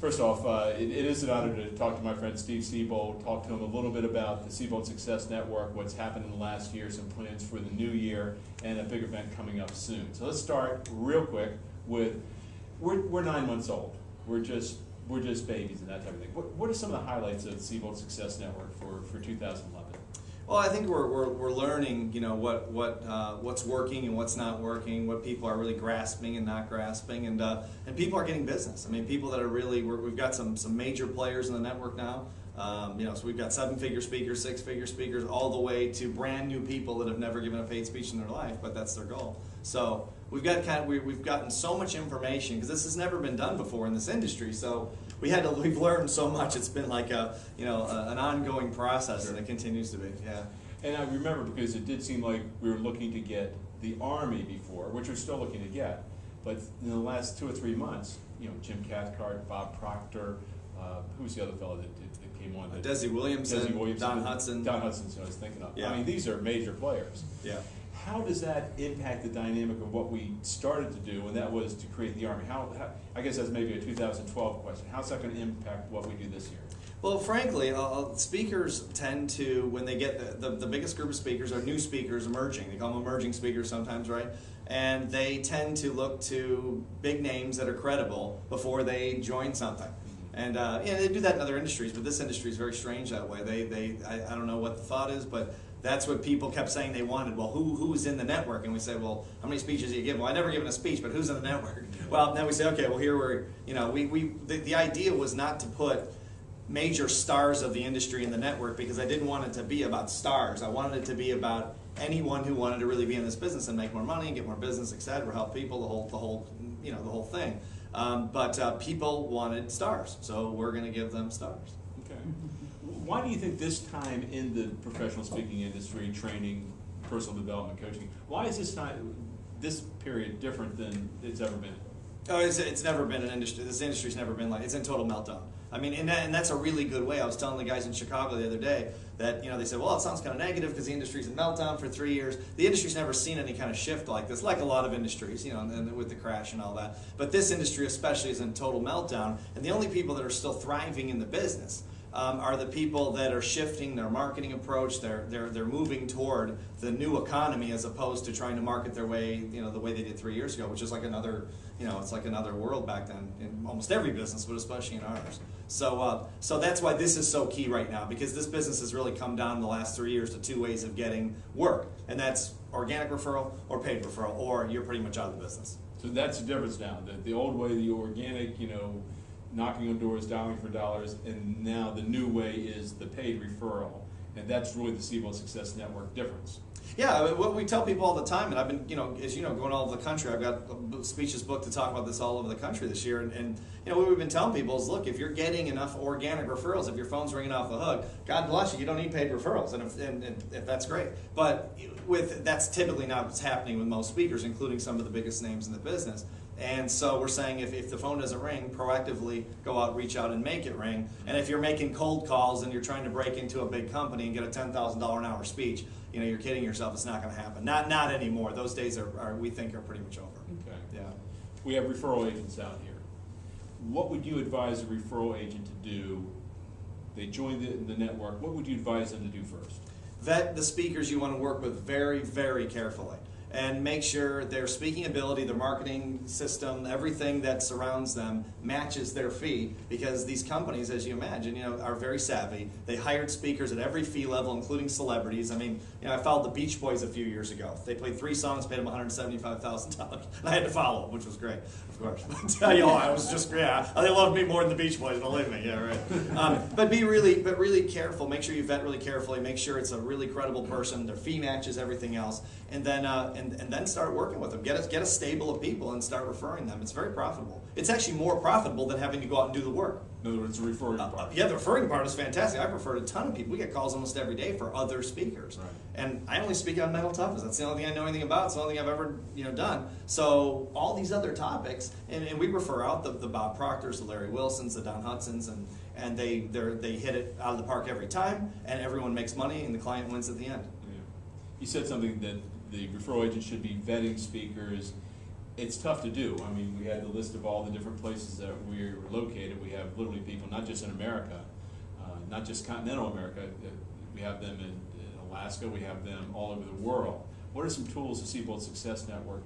First off, it is an honor to talk to my friend Steve Siebold, talk to him a little bit about the Siebold Success Network, what's happened in the last year, some plans for the new year, and a big event coming up soon. So let's start real quick with, we're 9 months old. We're just babies and that type of thing. What are some of the highlights of the Siebold Success Network for 2011? Well, I think we're learning, you know, what's working and what's not working, what people are really grasping and not grasping, and people are getting business. I mean, people that are really, we've got some major players in the network now. You know, so we've got 7-figure speakers, 6-figure speakers, all the way to brand new people that have never given a paid speech in their life, but that's their goal. So we've gotten so much information because this has never been done before in this industry. So we've learned so much. It's been like an ongoing process, and it continues to be. Yeah. And I remember because it did seem like we were looking to get the Army before, which we're still looking to get, but in the last 2 or 3 months, you know, Jim Cathcart, Bob Proctor, who's the other fellow that came on? Desi Williamson, Don Hudson. Don Hudson, so I was thinking of. Yeah. I mean, these are major players. Yeah. How does that impact the dynamic of what we started to do, and that was to create the Army? How I guess that's maybe a 2012 question. How's that going to impact what we do this year? Well, frankly, speakers tend to, when they get the biggest group of speakers are new speakers emerging. They call them emerging speakers sometimes, right? And they tend to look to big names that are credible before they join something. And they do that in other industries, but this industry is very strange that way. I don't know what the thought is, but that's what people kept saying they wanted. Well, who's in the network? And we say, well, how many speeches do you give? Well, I never given a speech, but who's in the network? Well, then we say, okay, well, here we're, you know, the idea was not to put major stars of the industry in the network because I didn't want it to be about stars. I wanted it to be about anyone who wanted to really be in this business and make more money, get more business, etc., help people, the whole thing. But people wanted stars, so we're going to give them stars. Okay. Why do you think this time in the professional speaking industry, training, personal development, coaching, why is this period different than it's ever been? Oh, it's never been an industry. This industry's never been like, it's in total meltdown. I mean, and that's a really good way. I was telling the guys in Chicago the other day that, you know, they said, well, it sounds kind of negative because the industry's in meltdown for 3 years. The industry's never seen any kind of shift like this, like a lot of industries, you know, and with the crash and all that. But this industry especially is in total meltdown, and the only people that are still thriving in the business are the people that are shifting their marketing approach. They're moving toward the new economy as opposed to trying to market their way, you know, the way they did 3 years ago, which is like another, you know, it's like another world back then in almost every business, but especially in ours. So that's why this is so key right now, because this business has really come down in the last 3 years to 2 ways of getting work, and that's organic referral or paid referral, or you're pretty much out of the business. So that's the difference now. The old way, the organic, you know, knocking on doors, dialing for dollars, and now the new way is the paid referral, and that's really the Siebold Success Network difference. Yeah, what we tell people all the time, and I've been, you know, as you know, going all over the country. I've got speeches booked to talk about this all over the country this year, and you know, what we've been telling people is, look, if you're getting enough organic referrals, if your phone's ringing off the hook, God bless you, you don't need paid referrals, and if that's great. But that's typically not what's happening with most speakers, including some of the biggest names in the business. And so we're saying if the phone doesn't ring, proactively go out, reach out, and make it ring. And if you're making cold calls and you're trying to break into a big company and get a $10,000 an hour speech, you know, you're kidding yourself. It's not going to happen. Not anymore. Those days we think are pretty much over. Okay. Yeah. We have referral agents out here. What would you advise a referral agent to do? They join the network. What would you advise them to do first? Vet the speakers you want to work with very, very carefully, and make sure their speaking ability, their marketing system, everything that surrounds them matches their fee, because these companies, as you imagine, you know, are very savvy. They hired speakers at every fee level, including celebrities. I mean, you know, I followed the Beach Boys a few years ago. They played 3 songs, paid them $175,000, and I had to follow them, which was great, of course. But, you know, I was just, yeah, they loved me more than the Beach Boys, believe me, yeah, right. But really careful. Make sure you vet really carefully. Make sure it's a really credible person. Their fee matches everything else, and then and then start working with them. Get a stable of people and start referring them. It's very profitable. It's actually more profitable than having to go out and do the work. In other words, the referring part. Yeah, the referring part is fantastic. I've referred a ton of people. We get calls almost every day for other speakers. Right. And I only speak on mental toughness. That's the only thing I know anything about. It's the only thing I've ever done. So all these other topics, and we refer out the Bob Proctors, the Larry Wilsons, the Don Hudsons, and they hit it out of the park every time, and everyone makes money, and the client wins at the end. Yeah. You said something that the referral agent should be vetting speakers. it's tough to do. I mean, we had the list of all the different places that we're located. We have literally people, not just in America, not just continental America. We have them in Alaska. We have them all over the world. What are some tools the Siebold Success Network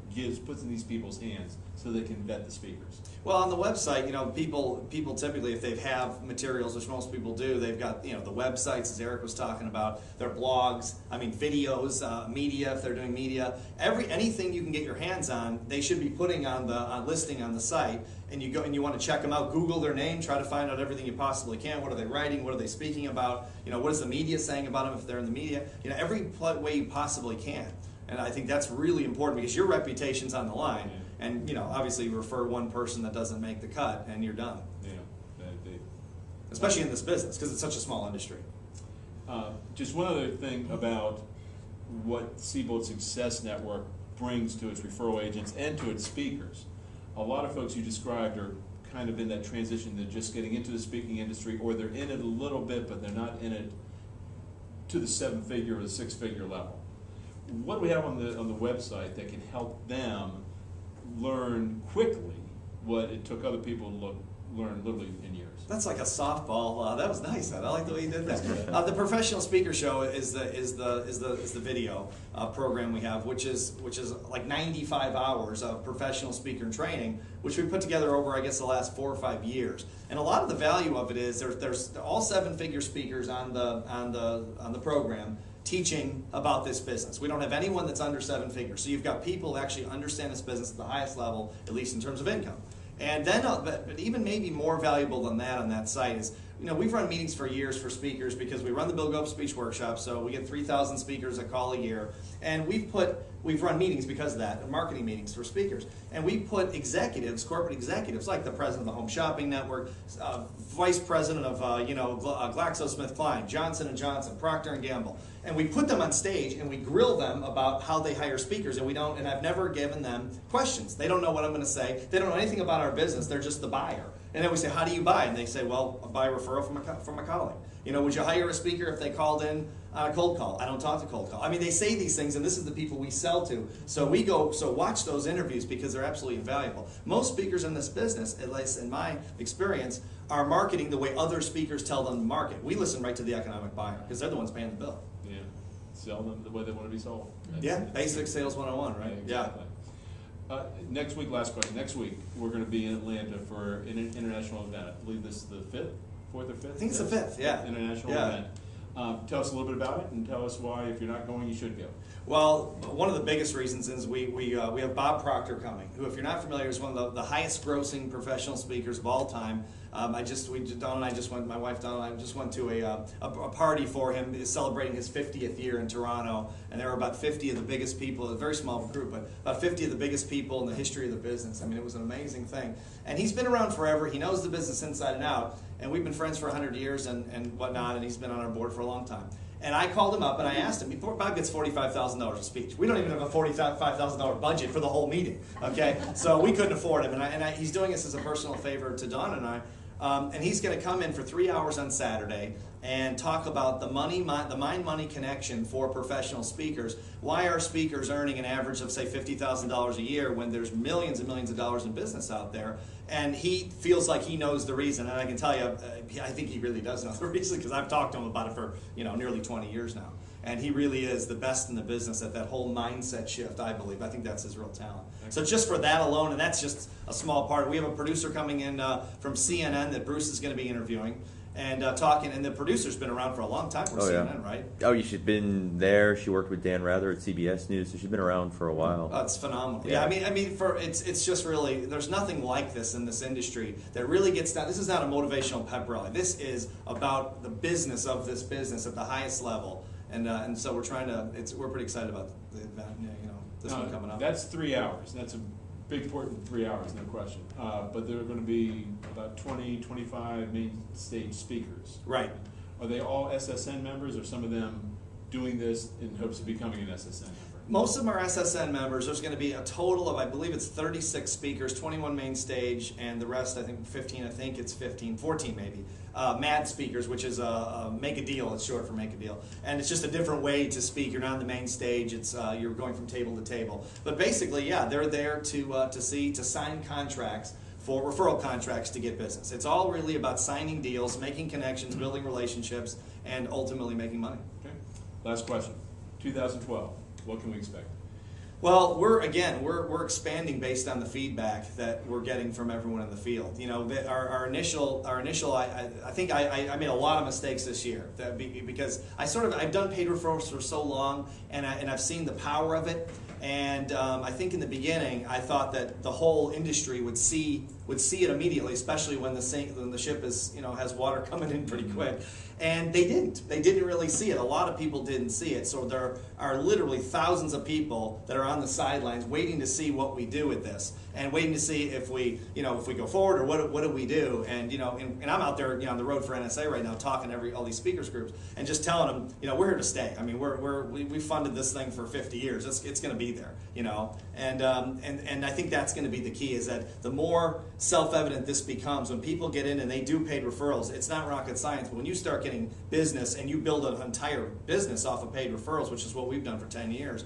puts in these people's hands so they can vet the speakers? Well, on the website, you know, people typically, if they have materials, which most people do, they've got, you know, the websites, as Eric was talking about, their blogs, I mean, videos, media, if they're doing media, anything you can get your hands on, they should be putting on the listing on the site. And you go and you want to check them out. Google their name, try to find out everything you possibly can. What are they writing? What are they speaking about? You know, what is the media saying about them if they're in the media? You know, every way you possibly can. And I think that's really important because your reputation's on the line. Yeah. And, you know, obviously you refer one person that doesn't make the cut and you're done. Yeah. Especially in this business because it's such a small industry. Just one other thing about what Siebold Success Network brings to its referral agents and to its speakers. A lot of folks you described are kind of in that transition. They're just getting into the speaking industry, or they're in it a little bit, but they're not in it to the 7-figure or the 6-figure level. What do we have on the website that can help them learn quickly what it took other people to learn literally in years? That's like a softball. That was nice. I like the way you did that. The Professional Speaker Show is the video program we have, which is like 95 hours of professional speaker training, which we put together over, I guess, the last 4 or 5 years. And a lot of the value of it is there's all 7-figure speakers on the program teaching about this business. We don't have anyone that's under 7 figures. So you've got people who actually understand this business at the highest level, at least in terms of income. And then, but even maybe more valuable than that on that site is, you know, we've run meetings for years for speakers because we run the Bill Go Up Speech Workshop, so we get 3,000 speakers that call a year. And we've run meetings because of that, marketing meetings for speakers. And we put executives, corporate executives, like the president of the Home Shopping Network, vice president of, GlaxoSmithKline, Johnson & Johnson, Procter & Gamble. And we put them on stage and we grill them about how they hire speakers, and I've never given them questions. They don't know what I'm going to say. They don't know anything about our business. They're just the buyer. And then we say, how do you buy? And they say, well, I buy a referral from a colleague. You know, would you hire a speaker if they called in on a cold call? I don't talk to cold call. I mean, they say these things, and this is the people we sell to. So watch those interviews because they're absolutely invaluable. Most speakers in this business, at least in my experience, are marketing the way other speakers tell them to market. We listen right to the economic buyer because they're the ones paying the bill. Yeah, sell them the way they want to be sold. Basic sales 101, right? Yeah, exactly. Next week, last question. Next week, we're going to be in Atlanta for an international event. I believe this is the 5th, 4th or 5th? I think it's the 5th, yeah. International event. Tell us a little bit about it and tell us why, if you're not going, you should go. Well, one of the biggest reasons is we have Bob Proctor coming, who, if you're not familiar, is one of the highest grossing professional speakers of all time. My wife Dawn and I just went to a party for him, celebrating his 50th year in Toronto, and there were about 50 of the biggest people, a very small group, but about 50 of the biggest people in the history of the business. I mean, it was an amazing thing. And he's been around forever. He knows the business inside and out, and we've been friends for 100 years and whatnot, and he's been on our board for a long time. And I called him up and I asked him, Bob gets $45,000 a speech. We don't even have a $45,000 budget for the whole meeting, okay? So we couldn't afford him. And he's doing this as a personal favor to Dawn and I. And he's going to come in for 3 hours on Saturday and talk about the mind-money connection for professional speakers. Why are speakers earning an average of, say, $50,000 a year when there's millions and millions of dollars in business out there? And he feels like he knows the reason. And I can tell you, I think he really does know the reason because I've talked to him about it for nearly 20 years now. And he really is the best in the business at that whole mindset shift, I believe. I think that's his real talent. So just for that alone, and that's just a small part. We have a producer coming in from CNN that Bruce is going to be interviewing and talking. And the producer's been around for a long time for CNN, right? Oh, she's been there. She worked with Dan Rather at CBS News, so she's been around for a while. Oh, it's phenomenal. Yeah, I mean, it's just really, there's nothing like this in this industry that really gets down. This is not a motivational pep rally. This is about the business of this business at the highest level. And so we're pretty excited about the event, this one coming up. That's 3 hours. That's a big important 3 hours, no question. But there are going to be about 20, 25 main stage speakers. Right. Are they all SSN members, or some of them doing this in hopes of becoming an SSN member? Most of them are SSN members. There's going to be a total of, I believe it's 36 speakers, 21 main stage, and the rest, I think 15, I think it's 15, 14 maybe. MAD speakers, which is a make a deal, it's short for make a deal. And it's just a different way to speak. You're not on the main stage, it's you're going from table to table. But basically, yeah, they're there to sign contracts, for referral contracts to get business. It's all really about signing deals, making connections, building relationships, and ultimately making money. Okay. Last question. 2012. What can we expect? Well, we're expanding based on the feedback that we're getting from everyone in the field. You know, our initial I think I made a lot of mistakes this year because I've done paid referrals for so long, and I've seen the power of it. And I think in the beginning I thought that the whole industry would see it immediately, especially when the ship is, you know, has water coming in pretty quick. And they didn't. They didn't really see it. A lot of people didn't see it. So there are literally thousands of people that are on the sidelines waiting to see what we do with this, and waiting to see if we go forward, or what do we do. And and I'm out there, on the road for NSA right now, talking to all these speakers groups and just telling them, we're here to stay. I mean, we funded this thing for 50 years. It's going to be there, And I think that's going to be the key, is that the more self-evident this becomes, when people get in and they do paid referrals, it's not rocket science. But when you start getting business and you build an entire business off of paid referrals, which is what we've done for 10 years,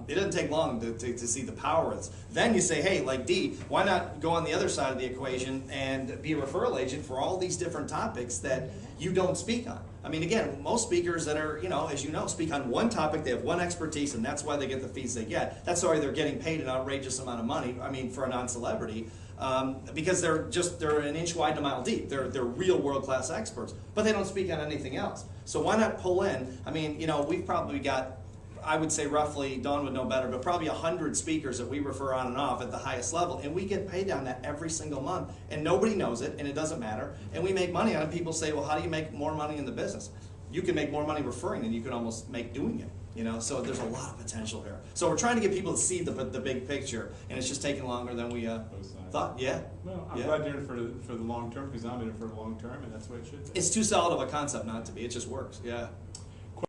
it doesn't take long to see the power of this. Then you say, hey, like Dee, why not go on the other side of the equation and be a referral agent for all these different topics that you don't speak on? I mean, again, most speakers that are, as you know, speak on one topic, they have one expertise, and that's why they get the fees they get. That's why they're getting paid an outrageous amount of money, for a non-celebrity, because they're an inch wide and a mile deep. They're real world-class experts, but they don't speak on anything else. So why not pull in? I mean, we've probably got, I would say roughly, Dawn would know better, but probably 100 speakers that we refer on and off at the highest level, and we get paid on that every single month, and nobody knows it, and it doesn't matter, and we make money on it. People say, well, how do you make more money in the business? You can make more money referring than you can almost make doing it. So there's a lot of potential there. So we're trying to get people to see the big picture, and it's just taking longer than we thought. Yeah. Well, I'm glad you're in it for the long term, because I'm in it for the long term, and that's what it should be. It's too solid of a concept not to be. It just works. Yeah.